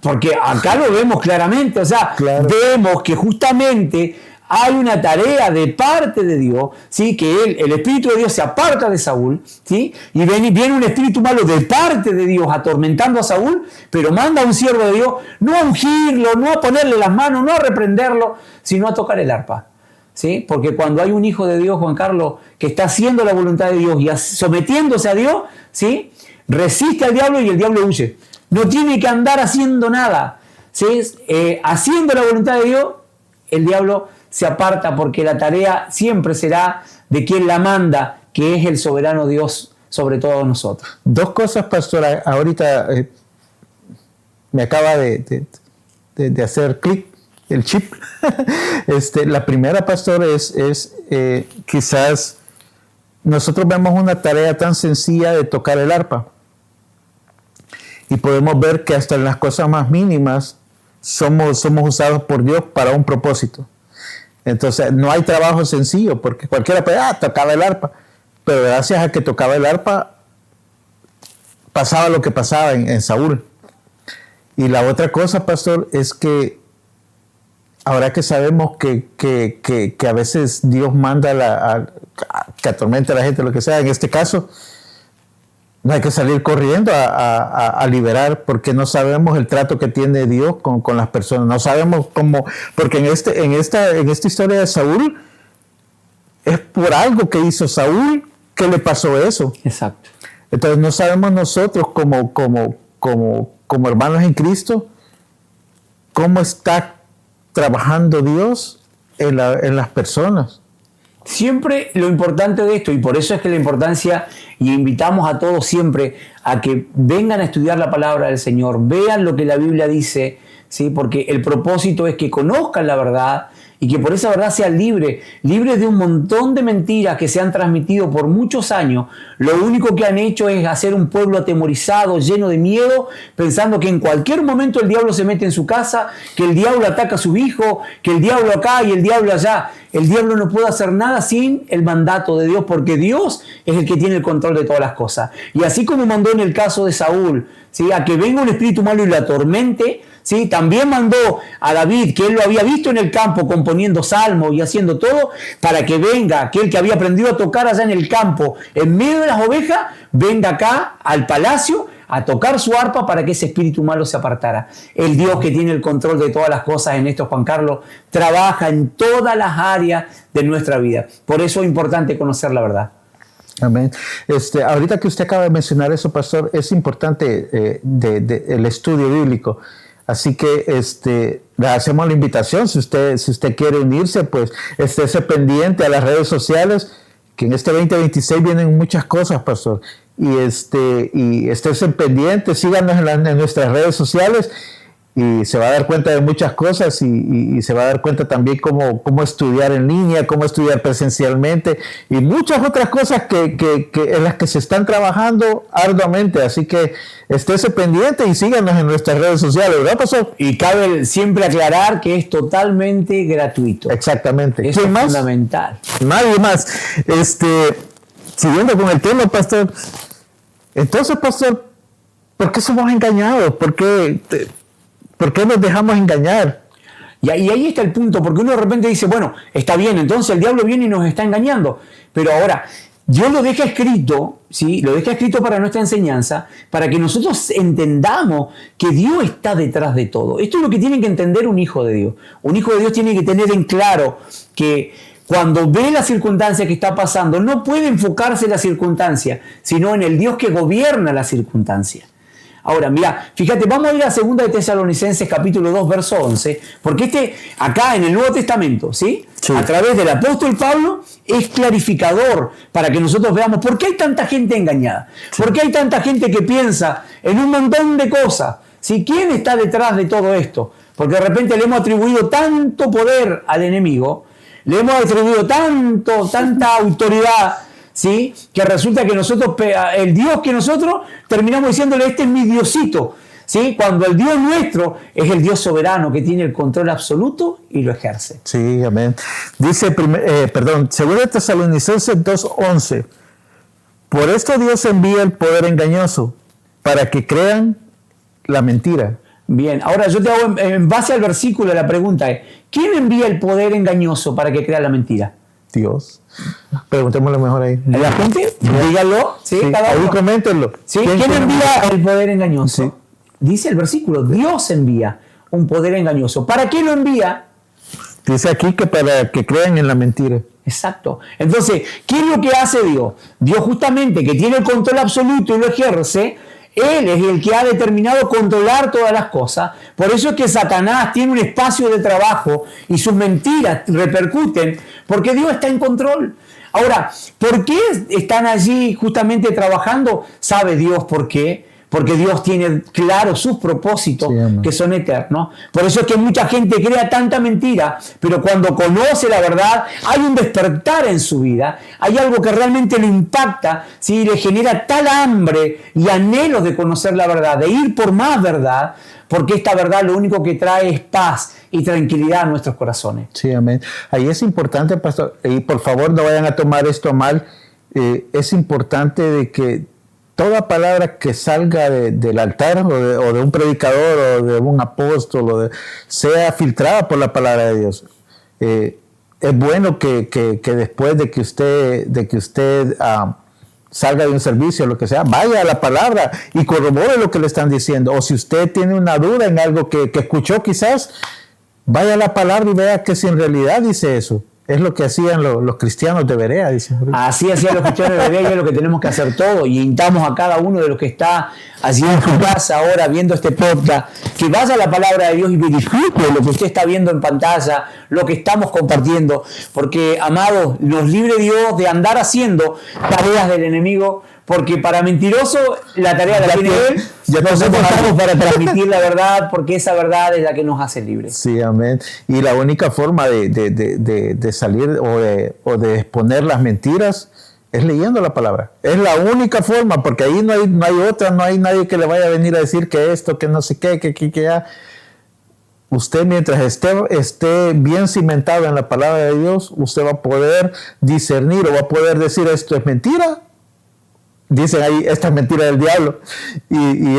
Porque acá lo vemos claramente, o sea, claro, vemos que justamente hay una tarea de parte de Dios, ¿sí?, que el Espíritu de Dios se aparta de Saúl, ¿sí?, y viene un espíritu malo de parte de Dios atormentando a Saúl, pero manda a un siervo de Dios no a ungirlo, no a ponerle las manos, no a reprenderlo, sino a tocar el arpa, ¿sí? Porque cuando hay un hijo de Dios, Juan Carlos, que está haciendo la voluntad de Dios y sometiéndose a Dios, ¿sí?, resiste al diablo y el diablo huye. No tiene que andar haciendo nada, ¿sí? Haciendo la voluntad de Dios, el diablo se aparta, porque la tarea siempre será de quien la manda, que es el soberano Dios sobre todos nosotros. 2 cosas, pastor. Ahorita me acaba de hacer clic el chip. La primera, pastor, es quizás nosotros vemos una tarea tan sencilla de tocar el arpa. Y podemos ver que hasta en las cosas más mínimas somos usados por Dios para un propósito. Entonces, no hay trabajo sencillo, porque cualquiera puede, tocaba el arpa. Pero gracias a que tocaba el arpa, pasaba lo que pasaba en Saúl. Y la otra cosa, pastor, es que ahora que sabemos que a veces Dios manda que atormente a la gente, lo que sea, en este caso, no hay que salir corriendo a liberar, porque no sabemos el trato que tiene Dios con las personas. No sabemos cómo, porque en esta historia de Saúl, es por algo que hizo Saúl que le pasó eso. Exacto. Entonces no sabemos nosotros como hermanos en Cristo cómo está trabajando Dios en las personas. Siempre lo importante de esto, y por eso es que la importancia, y invitamos a todos siempre a que vengan a estudiar la palabra del Señor, vean lo que la Biblia dice, ¿sí? Porque el propósito es que conozcan la verdad y que por esa verdad sea libre de un montón de mentiras que se han transmitido por muchos años. Lo único que han hecho es hacer un pueblo atemorizado, lleno de miedo, pensando que en cualquier momento el diablo se mete en su casa, que el diablo ataca a su hijo, que el diablo acá y el diablo allá. El diablo no puede hacer nada sin el mandato de Dios, porque Dios es el que tiene el control de todas las cosas. Y así como mandó en el caso de Saúl, ¿sí?, a que venga un espíritu malo y lo atormente, ¿sí?, también mandó a David, que él lo había visto en el campo componiendo salmos y haciendo todo, para que venga aquel que había aprendido a tocar allá en el campo, en medio de las ovejas, venga acá al palacio a tocar su arpa para que ese espíritu malo se apartara. El Dios que tiene el control de todas las cosas en esto, Juan Carlos, trabaja en todas las áreas de nuestra vida. Por eso es importante conocer la verdad. Amén. Ahorita que usted acaba de mencionar eso, pastor, es importante el estudio bíblico. Así que le hacemos la invitación, si usted quiere unirse, pues estése pendiente a las redes sociales, que en este 2026 vienen muchas cosas, pastor. Y estése pendiente, síganos en nuestras redes sociales y se va a dar cuenta de muchas cosas y se va a dar cuenta también cómo estudiar en línea, cómo estudiar presencialmente y muchas otras cosas que en las que se están trabajando arduamente. Así que estése pendiente y síganos en nuestras redes sociales, ¿verdad, pastor? Y cabe siempre aclarar que es totalmente gratuito. Exactamente. Eso es fundamental. Nadie más. Siguiendo con el tema, pastor. Entonces, pastor, ¿por qué somos engañados? ¿Por qué nos dejamos engañar? Y ahí está el punto, porque uno de repente dice, bueno, está bien, entonces el diablo viene y nos está engañando. Pero ahora, Dios lo deja escrito, ¿sí? Lo deja escrito para nuestra enseñanza, para que nosotros entendamos que Dios está detrás de todo. Esto es lo que tiene que entender un hijo de Dios. Un hijo de Dios tiene que tener en claro que cuando ve la circunstancia que está pasando, no puede enfocarse en la circunstancia, sino en el Dios que gobierna la circunstancia. Ahora, mira, fíjate, vamos a ir a 2 de Tesalonicenses capítulo 2, verso 11, porque acá en el Nuevo Testamento, ¿sí? Sí, a través del apóstol Pablo, es clarificador para que nosotros veamos por qué hay tanta gente engañada, sí, por qué hay tanta gente que piensa en un montón de cosas, ¿sí? ¿Quién está detrás de todo esto? Porque de repente le hemos atribuido tanto poder al enemigo, le hemos atribuido tanta autoridad, ¿sí? Que resulta que el Dios que nosotros terminamos diciéndole, este es mi Diosito, ¿sí? Cuando el Dios nuestro es el Dios soberano que tiene el control absoluto y lo ejerce. Sí, amén. Dice, 2 de Tesalonicenses 2:11, por esto Dios envía el poder engañoso para que crean la mentira. Bien, ahora yo te hago en base al versículo, la pregunta es, ¿quién envía el poder engañoso para que crea la mentira? Dios. Preguntémoslo mejor ahí. ¿La gente? Díganlo. ¿Sí? Sí, ahí coméntenlo. ¿Sí? ¿Quién envía el poder engañoso? Sí. Dice el versículo, Dios envía un poder engañoso. ¿Para qué lo envía? Dice aquí que para que crean en la mentira. Exacto. Entonces, ¿qué es lo que hace Dios? Dios justamente, que tiene el control absoluto y lo ejerce, Él es el que ha determinado controlar todas las cosas. Por eso es que Satanás tiene un espacio de trabajo y sus mentiras repercuten, porque Dios está en control. Ahora, ¿por qué están allí justamente trabajando? ¿Sabe Dios por qué? Porque Dios tiene claro sus propósitos, sí, que son eternos. Por eso es que mucha gente crea tanta mentira, pero cuando conoce la verdad, hay un despertar en su vida, hay algo que realmente lo impacta, ¿sí? Le genera tal hambre y anhelo de conocer la verdad, de ir por más verdad, porque esta verdad lo único que trae es paz y tranquilidad a nuestros corazones. Sí, amén. Ahí es importante, pastor, y por favor no vayan a tomar esto mal, es importante de que toda palabra que salga del altar o de un predicador o de un apóstol sea filtrada por la palabra de Dios. Es bueno que después de que usted salga de un servicio o lo que sea, vaya a la palabra y corrobore lo que le están diciendo. O si usted tiene una duda en algo que escuchó quizás, vaya a la palabra y vea que si en realidad dice eso. Es lo que hacían los cristianos de Berea, dicen. Así hacían los cristianos de Berea y es lo que tenemos que hacer todos. Y invitamos a cada uno de los que está allí en su casa ahora viendo este podcast, que vaya a la palabra de Dios y verifique lo que usted está viendo en pantalla, lo que estamos compartiendo. Porque, amados, nos libre Dios de andar haciendo tareas del enemigo, porque para mentiroso la tarea la tiene él. Nosotros estamos para transmitir la verdad, porque esa verdad es la que nos hace libres. Sí, amén. Y la única forma de salir o de exponer las mentiras es leyendo la palabra. Es la única forma, porque ahí no hay otra, no hay nadie que le vaya a venir a decir que esto, que no sé qué, que ya. Usted, mientras esté bien cimentado en la palabra de Dios, usted va a poder discernir o va a poder decir esto es mentira. Dicen ahí, esta es mentira del diablo y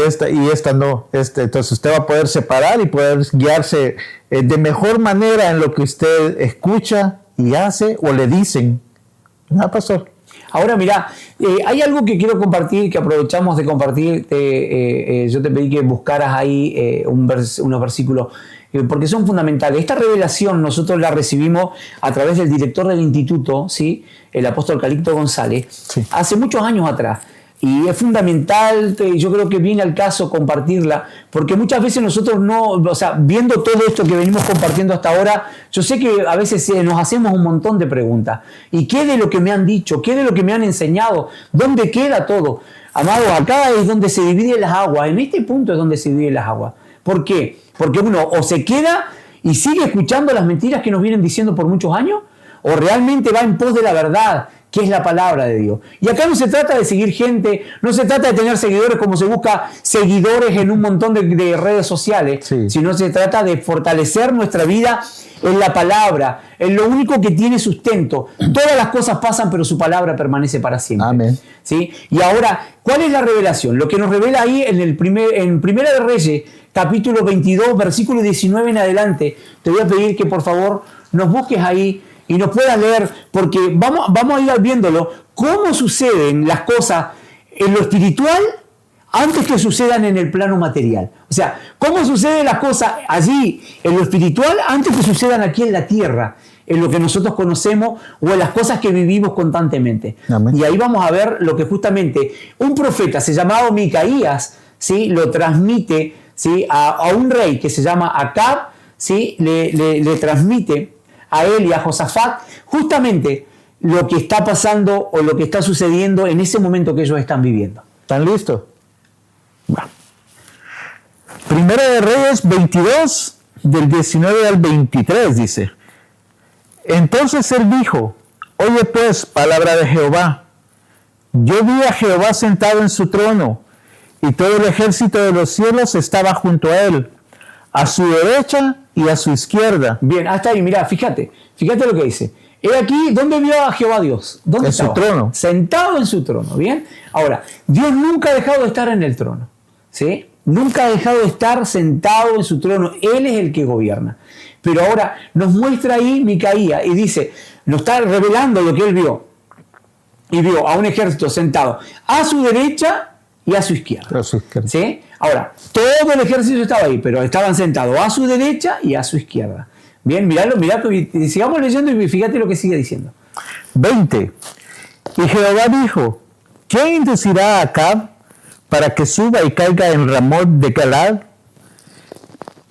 esta no. Entonces usted va a poder separar y poder guiarse de mejor manera en lo que usted escucha y hace o le dicen. ¿Verdad, pastor? Ahora, mira, hay algo que quiero compartir, que aprovechamos de compartir. Yo te pedí que buscaras ahí unos versículos, porque son fundamentales. Esta revelación nosotros la recibimos a través del director del instituto, ¿sí? El apóstol Calixto González, sí, hace muchos años atrás. Y es fundamental, yo creo que viene al caso compartirla, porque muchas veces nosotros viendo todo esto que venimos compartiendo hasta ahora, yo sé que a veces nos hacemos un montón de preguntas. ¿Y qué de lo que me han dicho? ¿Qué de lo que me han enseñado? ¿Dónde queda todo? Amados, acá es donde se dividen las aguas, en este punto es donde se dividen las aguas. ¿Por qué? Porque uno o se queda y sigue escuchando las mentiras que nos vienen diciendo por muchos años, o realmente va en pos de la verdad, que es la palabra de Dios. Y acá no se trata de seguir gente, no se trata de tener seguidores como se busca seguidores en un montón de redes sociales, sí, sino se trata de fortalecer nuestra vida en la palabra, en lo único que tiene sustento. Todas las cosas pasan, pero su palabra permanece para siempre. Amén. ¿Sí? Y ahora, ¿cuál es la revelación? Lo que nos revela ahí en Primera de Reyes, capítulo 22, versículo 19 en adelante. Te voy a pedir que por favor nos busques ahí y nos puedas leer, porque vamos a ir viéndolo, cómo suceden las cosas en lo espiritual antes que sucedan en el plano material. O sea, cómo suceden las cosas allí en lo espiritual antes que sucedan aquí en la tierra, en lo que nosotros conocemos o en las cosas que vivimos constantemente. Amén. Y ahí vamos a ver lo que justamente un profeta, se llamaba Micaías, ¿sí? Lo transmite, ¿sí? a un rey que se llama Acab, ¿sí? le transmite a él y a Josafat justamente lo que está pasando o lo que está sucediendo en ese momento que ellos están viviendo. ¿Están listos? Bueno. Primera de Reyes 22, del 19 al 23 dice: Entonces él dijo: Oye pues, palabra de Jehová. Yo vi a Jehová sentado en su trono, y todo el ejército de los cielos estaba junto a él, a su derecha y a su izquierda. Bien, hasta ahí, mirá, fíjate lo que dice. He aquí, ¿dónde vio a Jehová Dios? ¿Dónde en estaba? Su trono. Sentado en su trono, ¿bien? Ahora, Dios nunca ha dejado de estar en el trono, ¿sí? Nunca ha dejado de estar sentado en su trono. Él es el que gobierna. Pero ahora nos muestra ahí Micaías y dice, nos está revelando lo que él vio. Y vio a un ejército sentado a su derecha y a su izquierda. ¿Sí? Ahora, todo el ejército estaba ahí, pero estaban sentados a su derecha y a su izquierda. Bien, mirá, sigamos leyendo y fíjate lo que sigue diciendo. 20. Y Jehová dijo: ¿Quién inducirá a Acab para que suba y caiga en Ramot de Galad?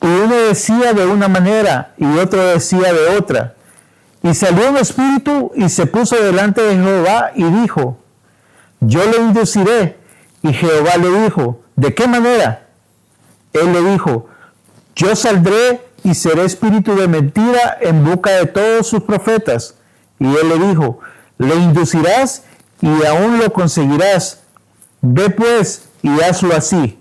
Y uno decía de una manera y otro decía de otra. Y salió un espíritu y se puso delante de Jehová y dijo: Yo le induciré. Y Jehová le dijo: ¿de qué manera? Él le dijo: Yo saldré y seré espíritu de mentira en boca de todos sus profetas. Y él le dijo: le inducirás y aún lo conseguirás. Ve pues y hazlo así.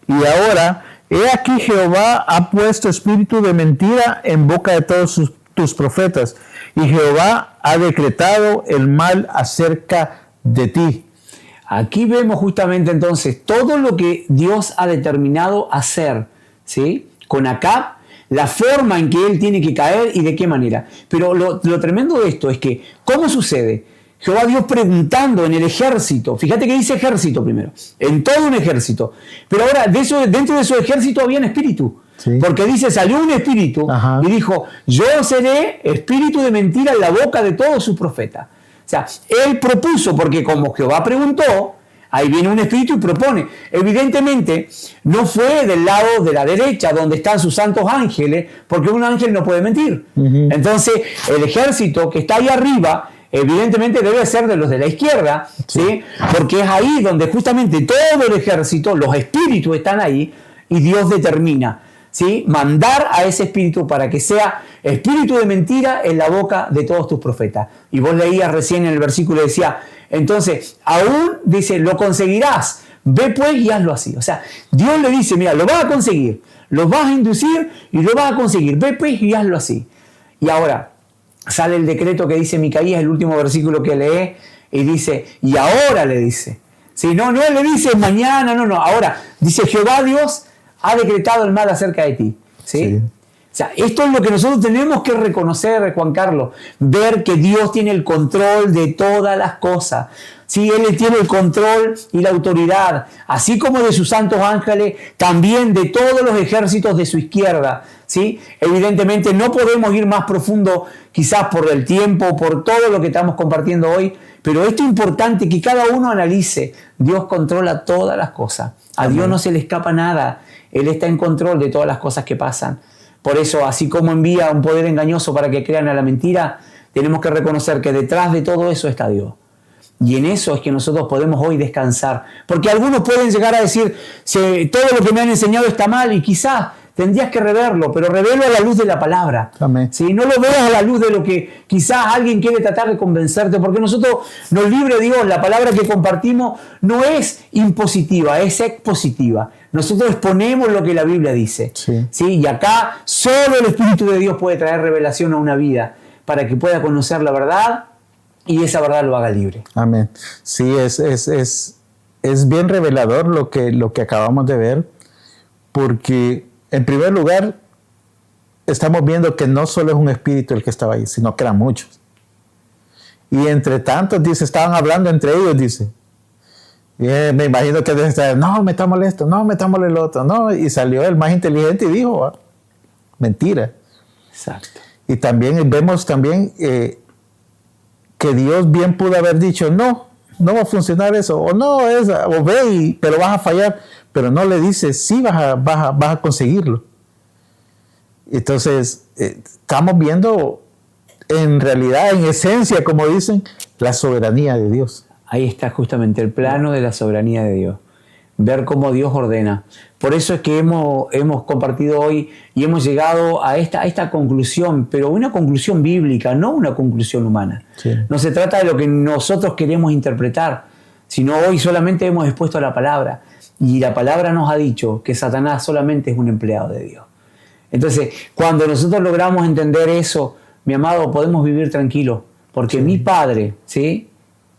Y ahora, he aquí Jehová ha puesto espíritu de mentira en boca de todos tus profetas. Y Jehová ha decretado el mal acerca de ti. Aquí vemos justamente entonces todo lo que Dios ha determinado hacer, ¿sí? Con Acab, la forma en que él tiene que caer y de qué manera. Pero lo tremendo de esto es que, ¿cómo sucede? Jehová Dios preguntando en el ejército, fíjate que dice ejército primero, en todo un ejército. Pero ahora, dentro de su ejército había un espíritu. Sí. Porque dice, salió un espíritu. Ajá. Y dijo: yo seré espíritu de mentira en la boca de todos sus profetas. O sea, él propuso, porque como Jehová preguntó, ahí viene un espíritu y propone. Evidentemente, no fue del lado de la derecha, donde están sus santos ángeles, porque un ángel no puede mentir. Uh-huh. Entonces, el ejército que está ahí arriba, Evidentemente debe ser de los de la izquierda, ¿sí? Porque es ahí donde justamente todo el ejército, los espíritus están ahí y Dios determina, ¿sí? Mandar a ese espíritu para que sea espíritu de mentira en la boca de todos tus profetas. Y vos leías recién en el versículo, decía, entonces, aún dice, lo conseguirás, ve pues y hazlo así. O sea, Dios le dice, mira, lo vas a conseguir, lo vas a inducir y lo vas a conseguir, ve pues y hazlo así. Y ahora sale el decreto que dice Micaías, el último versículo que lee, y dice, y ahora le dice, ¿sí? No le dice mañana, no, ahora, dice Jehová Dios ha decretado el mal acerca de ti, ¿sí? O sea, esto es lo que nosotros tenemos que reconocer, Juan Carlos, ver que Dios tiene el control de todas las cosas. Sí, Él tiene el control y la autoridad, así como de sus santos ángeles, también de todos los ejércitos de su izquierda. ¿Sí? Evidentemente no podemos ir más profundo, quizás por el tiempo, por todo lo que estamos compartiendo hoy, pero esto es importante que cada uno analice. Dios controla todas las cosas. A Dios no se le escapa nada. Él está en control de todas las cosas que pasan. Por eso, así como envía un poder engañoso para que crean a la mentira, tenemos que reconocer que detrás de todo eso está Dios. Y en eso es que nosotros podemos hoy descansar. Porque algunos pueden llegar a decir, todo lo que me han enseñado está mal, y quizás tendrías que reverlo, pero revelo a la luz de la palabra. Amén. ¿Sí? No lo veas a la luz de lo que quizás alguien quiere tratar de convencerte, porque nosotros nos libre Dios, la palabra que compartimos no es impositiva, es expositiva. Nosotros exponemos lo que la Biblia dice. Sí. ¿Sí? Y acá solo el Espíritu de Dios puede traer revelación a una vida para que pueda conocer la verdad y esa verdad lo haga libre. Amén. Sí, es bien revelador lo que acabamos de ver, porque en primer lugar estamos viendo que no solo es un espíritu el que estaba ahí, sino que eran muchos. Y entre tantos, dice, estaban hablando entre ellos, dice. Y me imagino que no, metámosle esto, no, metámosle lo otro, no. Y salió el más inteligente y dijo, mentira. Exacto. Y también vemos que Dios bien pudo haber dicho, no va a funcionar eso, o no, o ve, pero vas a fallar, pero no le dice, sí vas a conseguirlo. Entonces, estamos viendo en realidad, en esencia, como dicen, la soberanía de Dios. Ahí está justamente el plano de la soberanía de Dios. Ver cómo Dios ordena. Por eso es que hemos compartido hoy y hemos llegado a esta conclusión, pero una conclusión bíblica, no una conclusión humana. Sí. No se trata de lo que nosotros queremos interpretar, sino hoy solamente hemos expuesto la palabra. Y la palabra nos ha dicho que Satanás solamente es un empleado de Dios. Entonces, cuando nosotros logramos entender eso, mi amado, podemos vivir tranquilos, porque mi Padre, ¿sí?,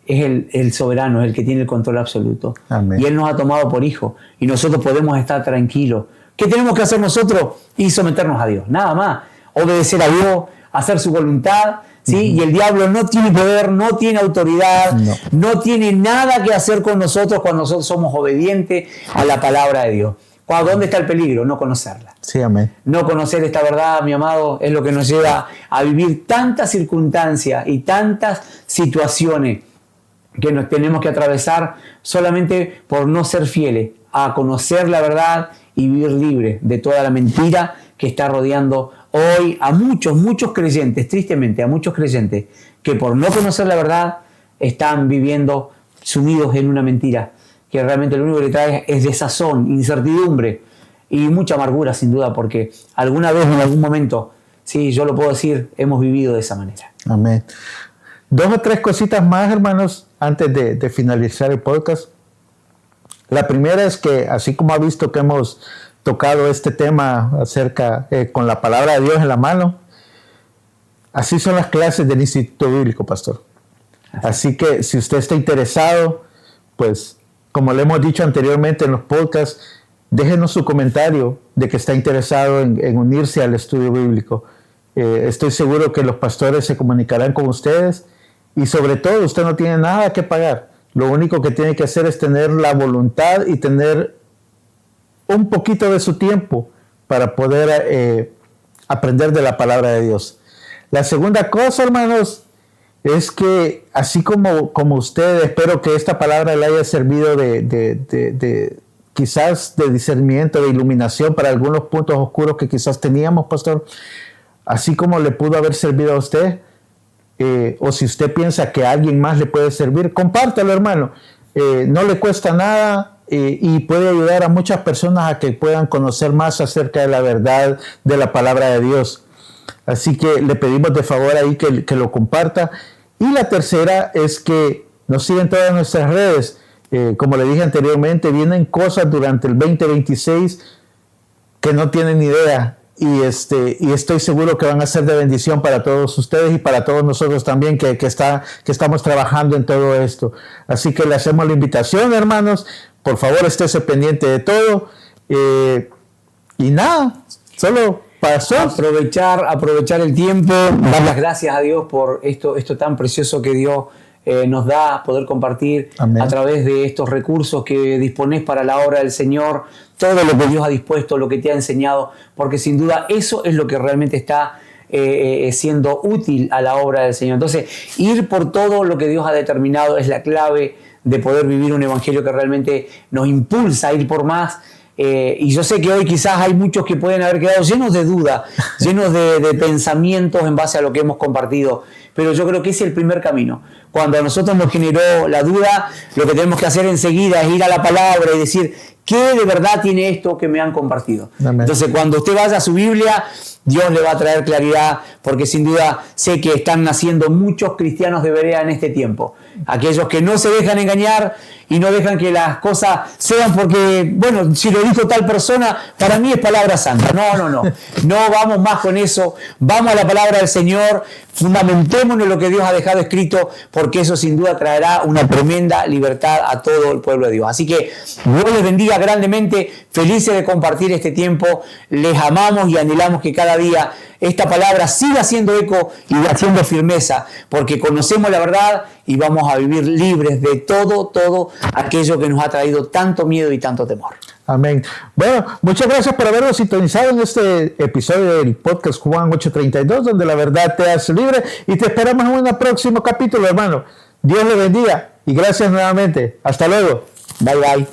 es el soberano, es el que tiene el control absoluto. Amén. Y Él nos ha tomado por hijo y nosotros podemos estar tranquilos. ¿Qué tenemos que hacer nosotros? Y someternos a Dios, nada más. Obedecer a Dios, hacer su voluntad, ¿sí? Y el diablo no tiene poder, no tiene autoridad, no tiene nada que hacer con nosotros cuando nosotros somos obedientes a la palabra de Dios. ¿Dónde está el peligro? No conocerla. Sí, amén. No conocer esta verdad, mi amado, es lo que nos lleva a vivir tantas circunstancias y tantas situaciones que nos tenemos que atravesar solamente por no ser fieles a conocer la verdad y vivir libre de toda la mentira que está rodeando hoy a muchos creyentes, tristemente a muchos creyentes, que por no conocer la verdad están viviendo sumidos en una mentira, que realmente lo único que le trae es desazón, incertidumbre y mucha amargura sin duda, porque alguna vez en algún momento, sí, yo lo puedo decir, hemos vivido de esa manera. Amén. 2 o 3 cositas más, hermanos, antes de finalizar el podcast. La primera es que, así como ha visto que hemos tocado este tema acerca con la palabra de Dios en la mano, así son las clases del Instituto Bíblico, pastor. Así que si usted está interesado, pues como le hemos dicho anteriormente en los podcasts, déjenos su comentario de que está interesado en unirse al estudio bíblico. Estoy seguro que los pastores se comunicarán con ustedes y sobre todo usted no tiene nada que pagar. Lo único que tiene que hacer es tener la voluntad y tener un poquito de su tiempo para poder aprender de la palabra de Dios. La segunda cosa, hermanos, es que así como usted, espero que esta palabra le haya servido de quizás de discernimiento, de iluminación para algunos puntos oscuros que quizás teníamos, pastor, así como le pudo haber servido a usted, o si usted piensa que a alguien más le puede servir, compártalo, hermano. No le cuesta nada y puede ayudar a muchas personas a que puedan conocer más acerca de la verdad de la palabra de Dios. Así que le pedimos de favor ahí que lo comparta. Y la tercera es que nos sigan en todas nuestras redes. Como le dije anteriormente, vienen cosas durante el 2026 que no tienen ni idea. Y estoy seguro que van a ser de bendición para todos ustedes y para todos nosotros también que estamos trabajando en todo esto. Así que le hacemos la invitación, hermanos. Por favor, estése pendiente de todo. Y nada, solo pasó. Aprovechar el tiempo, dar las gracias a Dios por esto tan precioso que Dios nos da, poder compartir. Amén. A través de estos recursos que disponés para la obra del Señor, todo lo que Dios ha dispuesto, lo que te ha enseñado, porque sin duda eso es lo que realmente está siendo útil a la obra del Señor. Entonces, ir por todo lo que Dios ha determinado es la clave de poder vivir un evangelio que realmente nos impulsa a ir por más. Y yo sé que hoy quizás hay muchos que pueden haber quedado llenos de duda, llenos de pensamientos en base a lo que hemos compartido, pero yo creo que ese es el primer camino. Cuando a nosotros nos generó la duda, lo que tenemos que hacer enseguida es ir a la palabra y decir, ¿qué de verdad tiene esto que me han compartido? Amén. Entonces, cuando usted vaya a su Biblia, Dios le va a traer claridad, porque sin duda sé que están naciendo muchos cristianos de Berea en este tiempo. Aquellos que no se dejan engañar y no dejan que las cosas sean porque, bueno, si lo dijo tal persona, para mí es palabra santa. No vamos más con eso. Vamos a la palabra del Señor, fundamentémonos en lo que Dios ha dejado escrito, porque eso sin duda traerá una tremenda libertad a todo el pueblo de Dios. Así que Dios les bendiga grandemente, felices de compartir este tiempo. Les amamos y anhelamos que cada día esta palabra siga haciendo eco y haciendo firmeza, porque conocemos la verdad y vamos a vivir libres de todo aquello que nos ha traído tanto miedo y tanto temor. Amén. Bueno, muchas gracias por habernos sintonizado en este episodio del podcast Juan 8:32, donde la verdad te hace libre, y te esperamos en un próximo capítulo, hermano. Dios le bendiga y gracias nuevamente. Hasta luego. Bye bye.